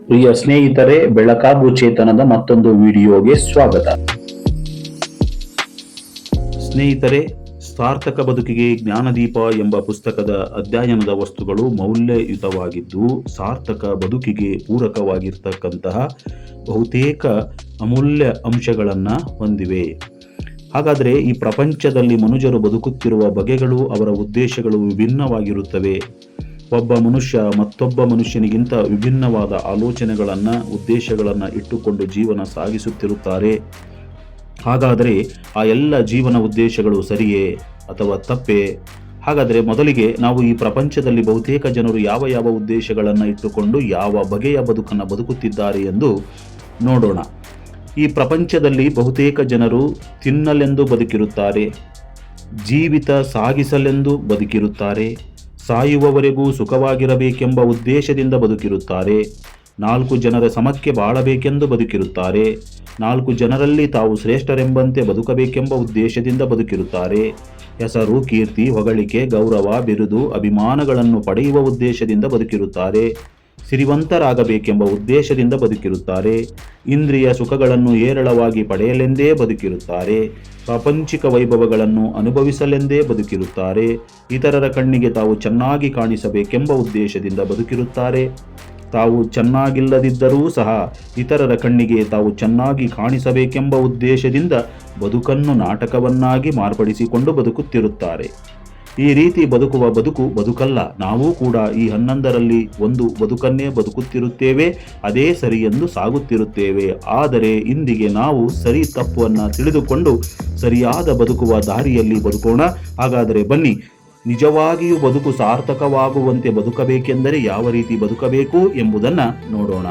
ಪ್ರಿಯ ಸ್ನೇಹಿತರೆ, ಬೆಳಕಾಗು ಚೇತನದ ಮತ್ತೊಂದು ವಿಡಿಯೋಗೆ ಸ್ವಾಗತ. ಸ್ನೇಹಿತರೆ, ಸಾರ್ಥಕ ಬದುಕಿಗೆ ಜ್ಞಾನದೀಪ ಎಂಬ ಪುಸ್ತಕದ ಅಧ್ಯಯನದ ವಸ್ತುಗಳು ಮೌಲ್ಯಯುತವಾಗಿದ್ದು, ಸಾರ್ಥಕ ಬದುಕಿಗೆ ಪೂರಕವಾಗಿರ್ತಕ್ಕಂತಹ ಬಹುತೇಕ ಅಮೂಲ್ಯ ಅಂಶಗಳನ್ನು ಹೊಂದಿವೆ. ಹಾಗಾದರೆ ಈ ಪ್ರಪಂಚದಲ್ಲಿ ಮನುಷ್ಯರು ಬದುಕುತ್ತಿರುವ ಬಗೆಗಳು, ಅವರ ಉದ್ದೇಶಗಳು ವಿಭಿನ್ನವಾಗಿರುತ್ತವೆ. ಒಬ್ಬ ಮನುಷ್ಯ ಮತ್ತೊಬ್ಬ ಮನುಷ್ಯನಿಗಿಂತ ವಿಭಿನ್ನವಾದ ಆಲೋಚನೆಗಳನ್ನು, ಉದ್ದೇಶಗಳನ್ನು ಇಟ್ಟುಕೊಂಡು ಜೀವನ ಸಾಗಿಸುತ್ತಿರುತ್ತಾರೆ. ಹಾಗಾದರೆ ಆ ಎಲ್ಲ ಜೀವನ ಉದ್ದೇಶಗಳು ಸರಿಯೇ ಅಥವಾ ತಪ್ಪೇ? ಹಾಗಾದರೆ ಮೊದಲಿಗೆ ನಾವು ಈ ಪ್ರಪಂಚದಲ್ಲಿ ಬಹುತೇಕ ಜನರು ಯಾವ ಯಾವ ಉದ್ದೇಶಗಳನ್ನು ಇಟ್ಟುಕೊಂಡು ಯಾವ ಬಗೆಯ ಬದುಕನ್ನು ಬದುಕುತ್ತಿದ್ದಾರೆ ಎಂದು ನೋಡೋಣ. ಈ ಪ್ರಪಂಚದಲ್ಲಿ ಬಹುತೇಕ ಜನರು ತಿನ್ನಲೆಂದು ಬದುಕಿರುತ್ತಾರೆ, ಜೀವಿತ ಸಾಗಿಸಲೆಂದು ಬದುಕಿರುತ್ತಾರೆ, ಸಾಯುವವರೆಗೂ ಸುಖವಾಗಿರಬೇಕೆಂಬ ಉದ್ದೇಶದಿಂದ ಬದುಕಿರುತ್ತಾರೆ, 4 ಜನರ ಸಮಕ್ಕೆ ಬಾಳಬೇಕೆಂದು ಬದುಕಿರುತ್ತಾರೆ, 4 ಜನರಲ್ಲಿ ತಾವು ಶ್ರೇಷ್ಠರೆಂಬಂತೆ ಬದುಕಬೇಕೆಂಬ ಉದ್ದೇಶದಿಂದ ಬದುಕಿರುತ್ತಾರೆ, ಹೆಸರು, ಕೀರ್ತಿ, ಹೊಗಳಿಕೆ, ಗೌರವ, ಬಿರುದು, ಅಭಿಮಾನಗಳನ್ನು ಪಡೆಯುವ ಉದ್ದೇಶದಿಂದ ಬದುಕಿರುತ್ತಾರೆ, ಸಿರಿವಂತರಾಗಬೇಕೆಂಬ ಉದ್ದೇಶದಿಂದ ಬದುಕಿರುತ್ತಾರೆ, ಇಂದ್ರಿಯ ಸುಖಗಳನ್ನು ಹೇರಳವಾಗಿ ಪಡೆಯಲೆಂದೇ ಬದುಕಿರುತ್ತಾರೆ, ಪ್ರಾಪಂಚಿಕ ವೈಭವಗಳನ್ನು ಅನುಭವಿಸಲೆಂದೇ ಬದುಕಿರುತ್ತಾರೆ, ಇತರರ ಕಣ್ಣಿಗೆ ತಾವು ಚೆನ್ನಾಗಿ ಕಾಣಿಸಬೇಕೆಂಬ ಉದ್ದೇಶದಿಂದ ಬದುಕಿರುತ್ತಾರೆ, ತಾವು ಚೆನ್ನಾಗಿಲ್ಲದಿದ್ದರೂ ಸಹ ಇತರರ ಕಣ್ಣಿಗೆ ತಾವು ಚೆನ್ನಾಗಿ ಕಾಣಿಸಬೇಕೆಂಬ ಉದ್ದೇಶದಿಂದ ಬದುಕನ್ನು ನಾಟಕವನ್ನಾಗಿ ಮಾರ್ಪಡಿಸಿಕೊಂಡು ಬದುಕುತ್ತಿರುತ್ತಾರೆ. ಈ ರೀತಿ ಬದುಕುವ ಬದುಕು ಬದುಕಲ್ಲ. ನಾವು ಕೂಡ ಈ 11ರಲ್ಲಿ ಒಂದು ಬದುಕನ್ನೇ ಬದುಕುತ್ತಿರುತ್ತೇವೆ, ಅದೇ ಸರಿ ಎಂದು ಸಾಗುತ್ತಿರುತ್ತೇವೆ. ಆದರೆ ಇಂದಿಗೆ ನಾವು ಸರಿ ತಪ್ಪನ್ನು ತಿಳಿದುಕೊಂಡು ಸರಿಯಾದ ಬದುಕುವ ದಾರಿಯಲ್ಲಿ ಬದುಕೋಣ. ಹಾಗಾದರೆ ಬನ್ನಿ, ನಿಜವಾಗಿಯೂ ಬದುಕು ಸಾರ್ಥಕವಾಗುವಂತೆ ಬದುಕಬೇಕೆಂದರೆ ಯಾವ ರೀತಿ ಬದುಕಬೇಕು ಎಂಬುದನ್ನು ನೋಡೋಣ.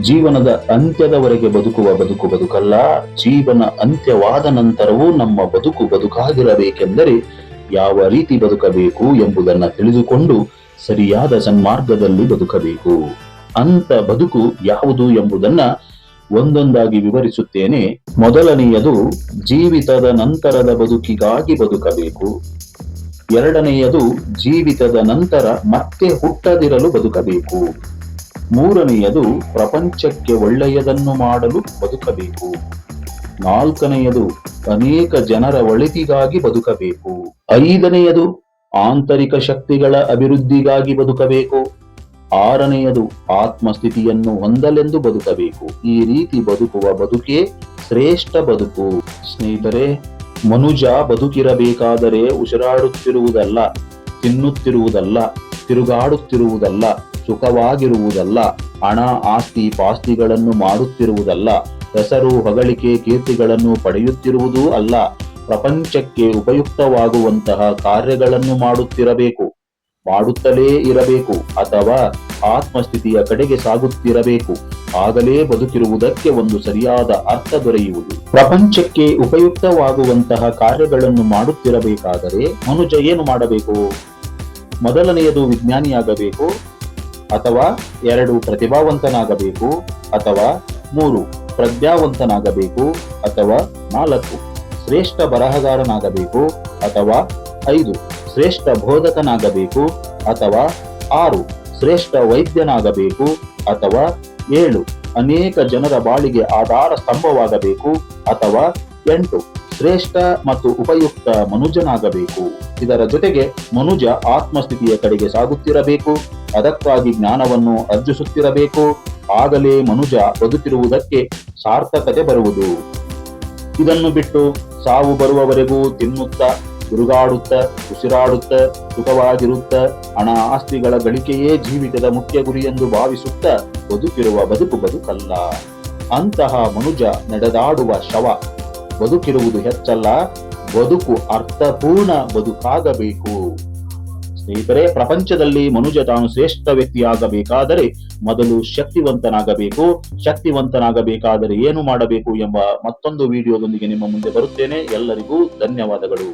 ಜೀವನದ ಅಂತ್ಯದವರೆಗೆ ಬದುಕುವ ಬದುಕು ಬದುಕಲ್ಲ. ಜೀವನ ಅಂತ್ಯವಾದ ನಂತರವೂ ನಮ್ಮ ಬದುಕು ಬದುಕಾಗಿರಬೇಕೆಂದರೆ ಯಾವ ರೀತಿ ಬದುಕಬೇಕು ಎಂಬುದನ್ನು ತಿಳಿದುಕೊಂಡು ಸರಿಯಾದ ಸನ್ಮಾರ್ಗದಲ್ಲಿ ಬದುಕಬೇಕು. ಅಂತ ಬದುಕು ಯಾವುದು ಎಂಬುದನ್ನ ಒಂದೊಂದಾಗಿ ವಿವರಿಸುತ್ತೇನೆ. ಮೊದಲನೆಯದು ಜೀವಿತದ ನಂತರದ ಬದುಕಿಗಾಗಿ ಬದುಕಬೇಕು. ಎರಡನೆಯದು ಜೀವಿತದ ನಂತರ ಮತ್ತೆ ಹುಟ್ಟದಿರಲು ಬದುಕಬೇಕು. ಮೂರನೆಯದು ಪ್ರಪಂಚಕ್ಕೆ ಒಳ್ಳೆಯದನ್ನು ಮಾಡಲು ಬದುಕಬೇಕು. ನಾಲ್ಕನೆಯದು ಅನೇಕ ಜನರ ಒಳಿತಿಗಾಗಿ ಬದುಕಬೇಕು. ಐದನೆಯದು ಆಂತರಿಕ ಶಕ್ತಿಗಳ ಅಭಿವೃದ್ಧಿಗಾಗಿ ಬದುಕಬೇಕು. ಆರನೆಯದು ಆತ್ಮಸ್ಥಿತಿಯನ್ನು ಹೊಂದಲೆಂದು ಬದುಕಬೇಕು. ಈ ರೀತಿ ಬದುಕುವ ಬದುಕೇ ಶ್ರೇಷ್ಠ ಬದುಕು. ಸ್ನೇಹಿತರೆ, ಮನುಜ ಬದುಕಿರಬೇಕಾದರೆ ಉಸಿರಾಡುತ್ತಿರುವುದಲ್ಲ, ತಿನ್ನುತ್ತಿರುವುದಲ್ಲ, ತಿರುಗಾಡುತ್ತಿರುವುದಲ್ಲ, ಸುಖವಾಗಿರುವುದಲ್ಲ, ಹಣ ಆಸ್ತಿ ಪಾಸ್ತಿಗಳನ್ನು ಮಾಡುತ್ತಿರುವುದಲ್ಲ, ಹೆಸರು ಹೊಗಳಿಕೆ ಕೀರ್ತಿಗಳನ್ನು ಪಡೆಯುತ್ತಿರುವುದೂ ಅಲ್ಲ, ಪ್ರಪಂಚಕ್ಕೆ ಉಪಯುಕ್ತವಾಗುವಂತಹ ಕಾರ್ಯಗಳನ್ನು ಮಾಡುತ್ತಲೇ ಇರಬೇಕು ಅಥವಾ ಆತ್ಮಸ್ಥಿತಿಯ ಕಡೆಗೆ ಸಾಗುತ್ತಿರಬೇಕು. ಆಗಲೇ ಬದುಕಿರುವುದಕ್ಕೆ ಒಂದು ಸರಿಯಾದ ಅರ್ಥ ದೊರೆಯುವುದು. ಪ್ರಪಂಚಕ್ಕೆ ಉಪಯುಕ್ತವಾಗುವಂತಹ ಕಾರ್ಯಗಳನ್ನು ಮಾಡುತ್ತಿರಬೇಕಾದರೆ ಮನುಜ ಏನು ಮಾಡಬೇಕು? ಮೊದಲನೆಯದು ವಿಜ್ಞಾನಿಯಾಗಬೇಕು, ಅಥವಾ 2 ಪ್ರತಿಭಾವಂತನಾಗಬೇಕು, ಅಥವಾ 3 ಪ್ರಜ್ಞಾವಂತನಾಗಬೇಕು, ಅಥವಾ 4 ಶ್ರೇಷ್ಠ ಬರಹಗಾರನಾಗಬೇಕು, ಅಥವಾ 5 ಶ್ರೇಷ್ಠ ಬೋಧಕನಾಗಬೇಕು, ಅಥವಾ 6 ಶ್ರೇಷ್ಠ ವೈದ್ಯನಾಗಬೇಕು, ಅಥವಾ 7 ಅನೇಕ ಜನರ ಬಾಳಿಗೆ ಆಧಾರ ಸ್ತಂಭವಾಗಬೇಕು, ಅಥವಾ 8 ಶ್ರೇಷ್ಠ ಮತ್ತು ಉಪಯುಕ್ತ ಮನುಜನಾಗಬೇಕು. ಇದರ ಜೊತೆಗೆ ಮನುಜ ಆತ್ಮಸ್ಥಿತಿಯ ಕಡೆಗೆ ಸಾಗುತ್ತಿರಬೇಕು, ಅದಕ್ಕಾಗಿ ಜ್ಞಾನವನ್ನು ಅರ್ಜಿಸುತ್ತಿರಬೇಕು. ಆಗಲೇ ಮನುಜ ಬದುಕಿರುವುದಕ್ಕೆ ಸಾರ್ಥಕತೆ ಬರುವುದು. ಇದನ್ನು ಬಿಟ್ಟು ಸಾವು ಬರುವವರೆಗೂ ತಿನ್ನುತ್ತಾ, ತಿರುಗಾಡುತ್ತಾ, ಉಸಿರಾಡುತ್ತಾ, ಸುಖವಾಗಿರುತ್ತಾ, ಹಣ ಆಸ್ತಿಗಳ ಗಳಿಕೆಯೇ ಜೀವಿತದ ಮುಖ್ಯ ಗುರಿ ಎಂದು ಭಾವಿಸುತ್ತಾ ಬದುಕಿರುವ ಬದುಕು ಬದುಕಲ್ಲ. ಅಂತಹ ಮನುಜ ನಡೆದಾಡುವ ಶವ. ಬದುಕಿರುವುದು ಹೆಚ್ಚಲ್ಲ, ಬದುಕು ಅರ್ಥಪೂರ್ಣ ಬದುಕಾಗಬೇಕು. ಸ್ನೇಹಿತರೆ, ಪ್ರಪಂಚದಲ್ಲಿ ಮನುಜ ತಾನು ಶ್ರೇಷ್ಠ ವ್ಯಕ್ತಿಯಾಗಬೇಕಾದರೆ ಮೊದಲು ಶಕ್ತಿವಂತನಾಗಬೇಕು. ಶಕ್ತಿವಂತನಾಗಬೇಕಾದರೆ ಏನು ಮಾಡಬೇಕು ಎಂಬ ಮತ್ತೊಂದು ವಿಡಿಯೋದೊಂದಿಗೆ ನಿಮ್ಮ ಮುಂದೆ ಬರುತ್ತೇನೆ. ಎಲ್ಲರಿಗೂ ಧನ್ಯವಾದಗಳು.